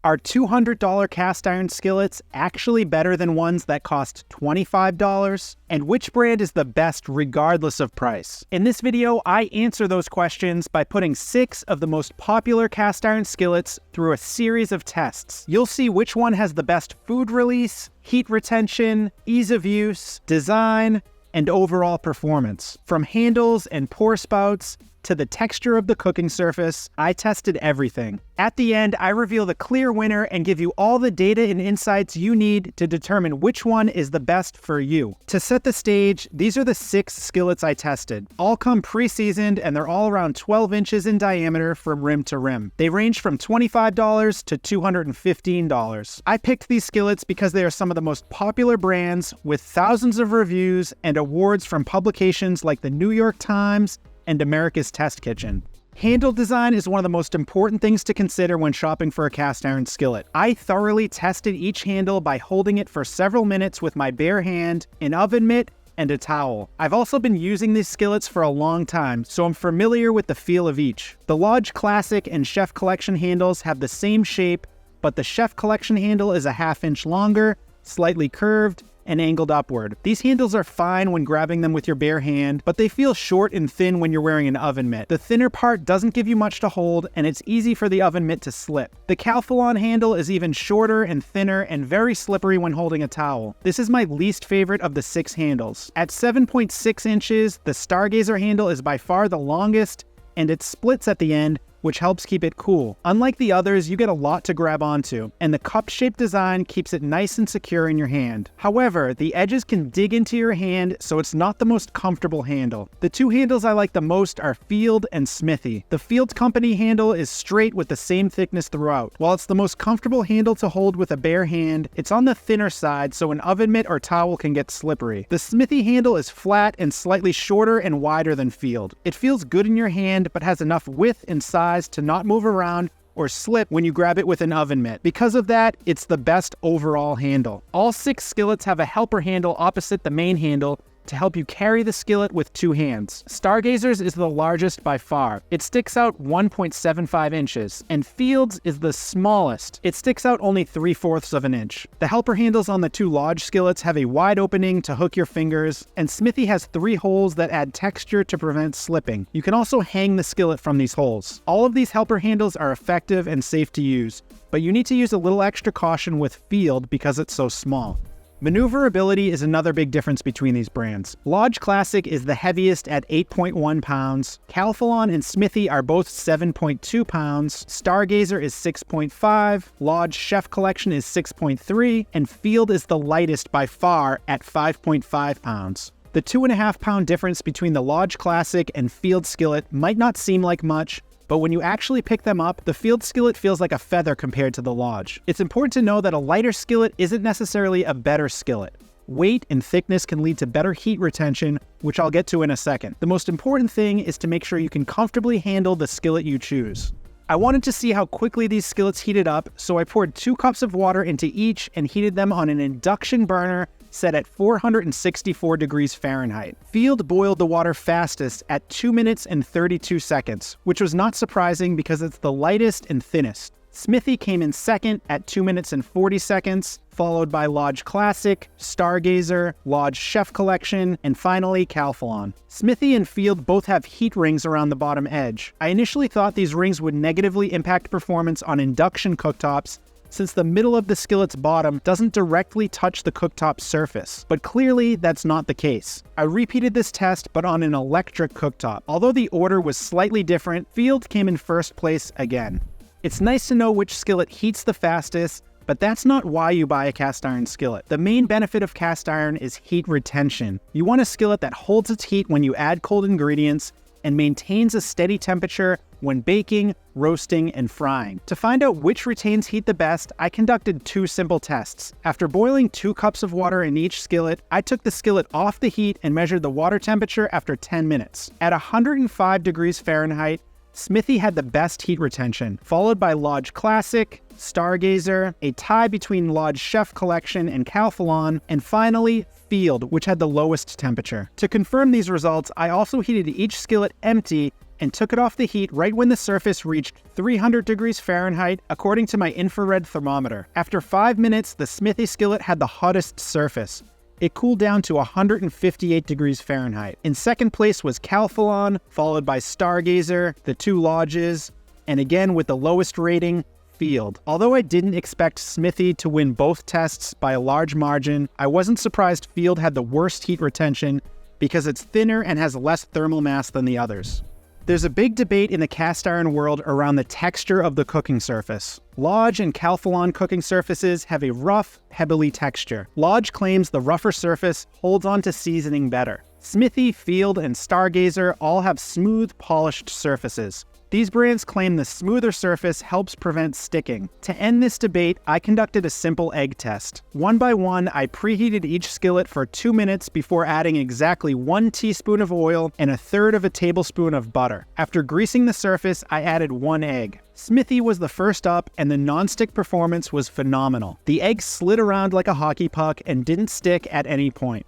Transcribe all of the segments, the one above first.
Are $200 cast iron skillets actually better than ones that cost $25? And which brand is the best regardless of price? In this video, I answer those questions by putting 6 of the most popular cast iron skillets through a series of tests. You'll see which one has the best food release, heat retention, ease of use, design, and overall performance. From handles and pour spouts to the texture of the cooking surface, I tested everything. At the end, I reveal the clear winner and give you all the data and insights you need to determine which one is the best for you. To set the stage, these are the 6 skillets I tested. All come pre-seasoned and they're all around 12 inches in diameter from rim to rim. They range from $25 to $215. I picked these skillets because they are some of the most popular brands with thousands of reviews and awards from publications like the New York Times and America's Test Kitchen. Handle design is one of the most important things to consider when shopping for a cast iron skillet. I thoroughly tested each handle by holding it for several minutes with my bare hand, an oven mitt, and a towel. I've also been using these skillets for a long time, so I'm familiar with the feel of each. The Lodge Classic and Chef Collection handles have the same shape, but the Chef Collection handle is a ½ inch longer, slightly curved, and angled upward. These handles are fine when grabbing them with your bare hand, but they feel short and thin when you're wearing an oven mitt. The thinner part doesn't give you much to hold, and it's easy for the oven mitt to slip. The Calphalon handle is even shorter and thinner and very slippery when holding a towel. This is my least favorite of the 6 handles. At 7.6 inches, the Stargazer handle is by far the longest, and it splits at the end, which helps keep it cool. Unlike the others, you get a lot to grab onto, and the cup-shaped design keeps it nice and secure in your hand. However, the edges can dig into your hand, so it's not the most comfortable handle. The 2 handles I like the most are Field and Smithey. The Field Company handle is straight with the same thickness throughout. While it's the most comfortable handle to hold with a bare hand, it's on the thinner side, so an oven mitt or towel can get slippery. The Smithey handle is flat and slightly shorter and wider than Field. It feels good in your hand, but has enough width and size to not move around or slip when you grab it with an oven mitt. Because of that, it's the best overall handle. All 6 skillets have a helper handle opposite the main handle to help you carry the skillet with 2 hands. Stargazer's is the largest by far. It sticks out 1.75 inches, and Field's is the smallest. It sticks out only 3/4 of an inch. The helper handles on the 2 Lodge skillets have a wide opening to hook your fingers, and Smithey has 3 holes that add texture to prevent slipping. You can also hang the skillet from these holes. All of these helper handles are effective and safe to use, but you need to use a little extra caution with Field because it's so small. Maneuverability is another big difference between these brands. Lodge Classic is the heaviest at 8.1 pounds. Calphalon and Smithey are both 7.2 pounds. Stargazer is 6.5. Lodge Chef Collection is 6.3. And Field is the lightest by far at 5.5 pounds. The 2.5 pound difference between the Lodge Classic and Field skillet might not seem like much, but when you actually pick them up, the Field skillet feels like a feather compared to the Lodge. It's important to know that a lighter skillet isn't necessarily a better skillet. Weight and thickness can lead to better heat retention, which I'll get to in a second. The most important thing is to make sure you can comfortably handle the skillet you choose. I wanted to see how quickly these skillets heated up, so I poured 2 cups of water into each and heated them on an induction burner set at 464 degrees Fahrenheit. Field boiled the water fastest at 2 minutes and 32 seconds, which was not surprising because it's the lightest and thinnest. Smithey came in second at 2 minutes and 40 seconds, followed by Lodge Classic, Stargazer, Lodge Chef Collection, and finally Calphalon. Smithey and Field both have heat rings around the bottom edge. I initially thought these rings would negatively impact performance on induction cooktops, since the middle of the skillet's bottom doesn't directly touch the cooktop surface. But clearly, that's not the case. I repeated this test, but on an electric cooktop. Although the order was slightly different, Field came in first place again. It's nice to know which skillet heats the fastest, but that's not why you buy a cast iron skillet. The main benefit of cast iron is heat retention. You want a skillet that holds its heat when you add cold ingredients and maintains a steady temperature when baking, roasting, and frying. To find out which retains heat the best, I conducted 2 simple tests. After boiling 2 cups of water in each skillet, I took the skillet off the heat and measured the water temperature after 10 minutes. At 105 degrees Fahrenheit, Smithey had the best heat retention, followed by Lodge Classic, Stargazer, a tie between Lodge Chef Collection and Calphalon, and finally, Field, which had the lowest temperature. To confirm these results, I also heated each skillet empty and took it off the heat right when the surface reached 300 degrees Fahrenheit according to my infrared thermometer. After 5 minutes, the Smithey skillet had the hottest surface. It cooled down to 158 degrees Fahrenheit. In second place was Calphalon, followed by Stargazer, the two lodges, and again with the lowest rating, Field. Although I didn't expect Smithey to win both tests by a large margin, I wasn't surprised Field had the worst heat retention because it's thinner and has less thermal mass than the others. There's a big debate in the cast iron world around the texture of the cooking surface. Lodge and Calphalon cooking surfaces have a rough, pebbly texture. Lodge claims the rougher surface holds on to seasoning better. Smithey, Field, and Stargazer all have smooth, polished surfaces. These brands claim the smoother surface helps prevent sticking. To end this debate, I conducted a simple egg test. One by one, I preheated each skillet for 2 minutes before adding exactly 1 teaspoon of oil and 1/3 of a tablespoon of butter. After greasing the surface, I added 1 egg. Smithey was the first up, and the nonstick performance was phenomenal. The egg slid around like a hockey puck and didn't stick at any point.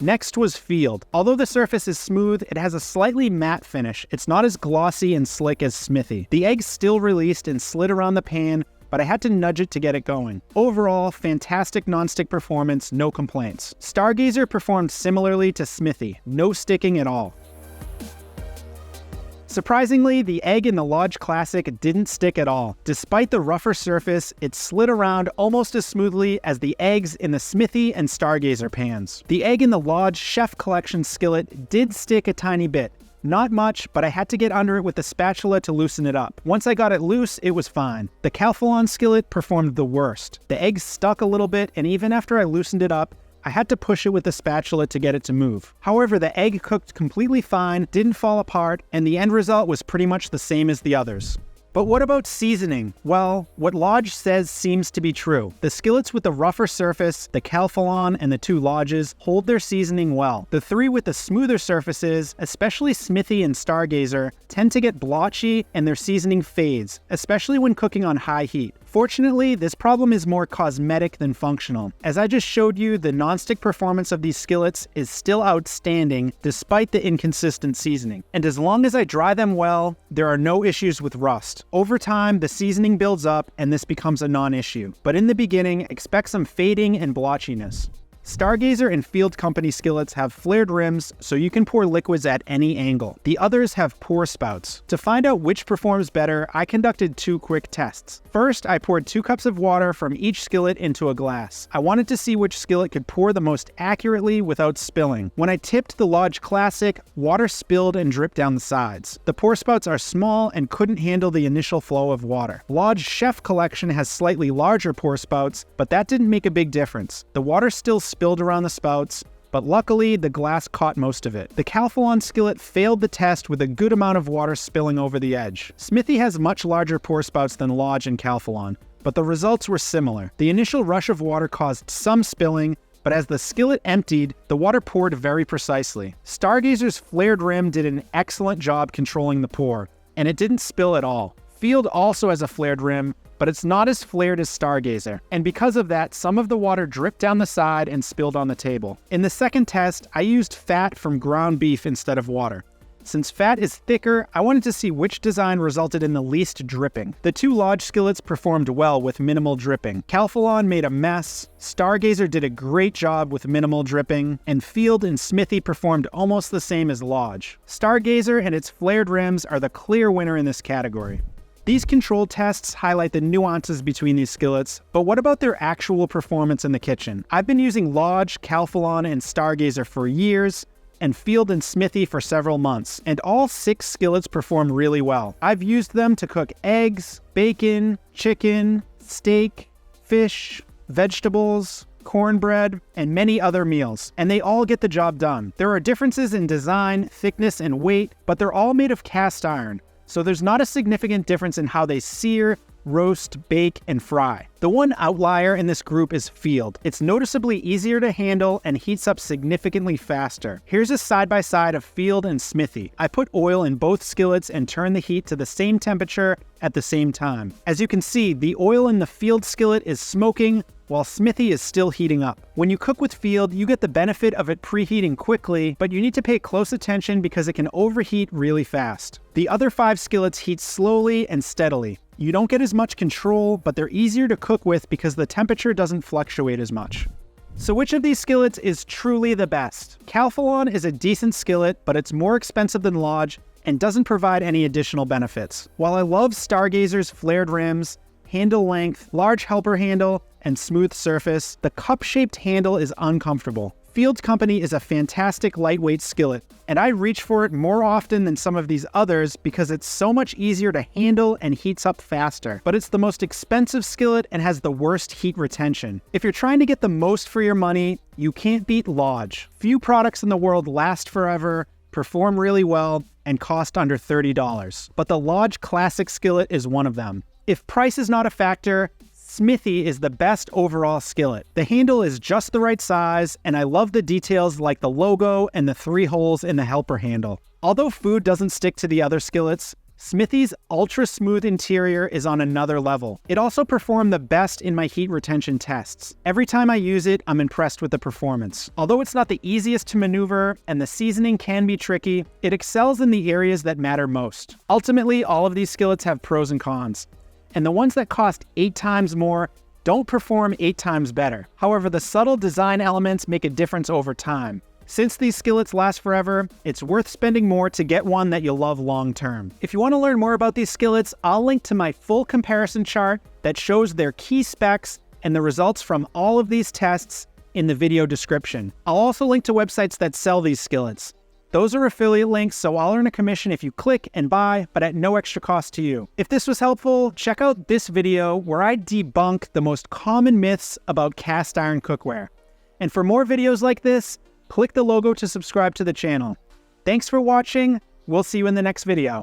Next was Field. Although the surface is smooth, it has a slightly matte finish. It's not as glossy and slick as Smithey. The egg still released and slid around the pan, but I had to nudge it to get it going. Overall, fantastic nonstick performance, no complaints. Stargazer performed similarly to Smithey, no sticking at all. Surprisingly, the egg in the Lodge Classic didn't stick at all. Despite the rougher surface, it slid around almost as smoothly as the eggs in the Smithey and Stargazer pans. The egg in the Lodge Chef Collection skillet did stick a tiny bit. Not much, but I had to get under it with the spatula to loosen it up. Once I got it loose, it was fine. The Calphalon skillet performed the worst. The egg stuck a little bit, and even after I loosened it up, I had to push it with the spatula to get it to move. However, the egg cooked completely fine, didn't fall apart, and the end result was pretty much the same as the others. But what about seasoning? Well, what Lodge says seems to be true. The skillets with the rougher surface, the Calphalon and the two Lodges, hold their seasoning well. The 3 with the smoother surfaces, especially Smithey and Stargazer, tend to get blotchy and their seasoning fades, especially when cooking on high heat. Fortunately, this problem is more cosmetic than functional. As I just showed you, the nonstick performance of these skillets is still outstanding despite the inconsistent seasoning. And as long as I dry them well, there are no issues with rust. Over time, the seasoning builds up and this becomes a non-issue. But in the beginning, expect some fading and blotchiness. Stargazer and Field Company skillets have flared rims, so you can pour liquids at any angle. The others have pour spouts. To find out which performs better, I conducted 2 quick tests. First, I poured 2 cups of water from each skillet into a glass. I wanted to see which skillet could pour the most accurately without spilling. When I tipped the Lodge Classic, water spilled and dripped down the sides. The pour spouts are small and couldn't handle the initial flow of water. Lodge Chef Collection has slightly larger pour spouts, but that didn't make a big difference. The water still spilled around the spouts, but luckily the glass caught most of it. The Calphalon skillet failed the test with a good amount of water spilling over the edge. Smithey has much larger pour spouts than Lodge and Calphalon, but the results were similar. The initial rush of water caused some spilling, but as the skillet emptied, the water poured very precisely. Stargazer's flared rim did an excellent job controlling the pour, and it didn't spill at all. Field also has a flared rim, but it's not as flared as Stargazer, and because of that, some of the water dripped down the side and spilled on the table. In the second test, I used fat from ground beef instead of water. Since fat is thicker, I wanted to see which design resulted in the least dripping. The 2 Lodge skillets performed well with minimal dripping. Calphalon made a mess, Stargazer did a great job with minimal dripping, and Field and Smithey performed almost the same as Lodge. Stargazer and its flared rims are the clear winner in this category. These control tests highlight the nuances between these skillets, but what about their actual performance in the kitchen? I've been using Lodge, Calphalon, and Stargazer for years, and Field and Smithey for several months, and all 6 skillets perform really well. I've used them to cook eggs, bacon, chicken, steak, fish, vegetables, cornbread, and many other meals, and they all get the job done. There are differences in design, thickness, and weight, but they're all made of cast iron, so there's not a significant difference in how they sear, roast, bake, and fry. The one outlier in this group is Field. It's noticeably easier to handle and heats up significantly faster. Here's a side-by-side of Field and Smithey. I put oil in both skillets and turn the heat to the same temperature at the same time. As you can see, the oil in the Field skillet is smoking while Smithey is still heating up. When you cook with Field, you get the benefit of it preheating quickly, but you need to pay close attention because it can overheat really fast. The other 5 skillets heat slowly and steadily. You don't get as much control, but they're easier to cook with because the temperature doesn't fluctuate as much. So which of these skillets is truly the best? Calphalon is a decent skillet, but it's more expensive than Lodge and doesn't provide any additional benefits. While I love Stargazer's flared rims, handle length, large helper handle, and smooth surface, the cup-shaped handle is uncomfortable. Field Company is a fantastic lightweight skillet, and I reach for it more often than some of these others because it's so much easier to handle and heats up faster. But it's the most expensive skillet and has the worst heat retention. If you're trying to get the most for your money, you can't beat Lodge. Few products in the world last forever, perform really well, and cost under $30. But the Lodge Classic skillet is one of them. If price is not a factor, Smithey is the best overall skillet. The handle is just the right size, and I love the details like the logo and the 3 holes in the helper handle. Although food doesn't stick to the other skillets, Smithey's ultra-smooth interior is on another level. It also performed the best in my heat retention tests. Every time I use it, I'm impressed with the performance. Although it's not the easiest to maneuver and the seasoning can be tricky, it excels in the areas that matter most. Ultimately, all of these skillets have pros and cons, and the ones that cost 8 times more don't perform 8 times better. However, the subtle design elements make a difference over time. Since these skillets last forever, it's worth spending more to get one that you'll love long term. If you want to learn more about these skillets, I'll link to my full comparison chart that shows their key specs and the results from all of these tests in the video description. I'll also link to websites that sell these skillets. Those are affiliate links, so I'll earn a commission if you click and buy, but at no extra cost to you. If this was helpful, check out this video where I debunk the most common myths about cast iron cookware. And for more videos like this, click the logo to subscribe to the channel. Thanks for watching. We'll see you in the next video.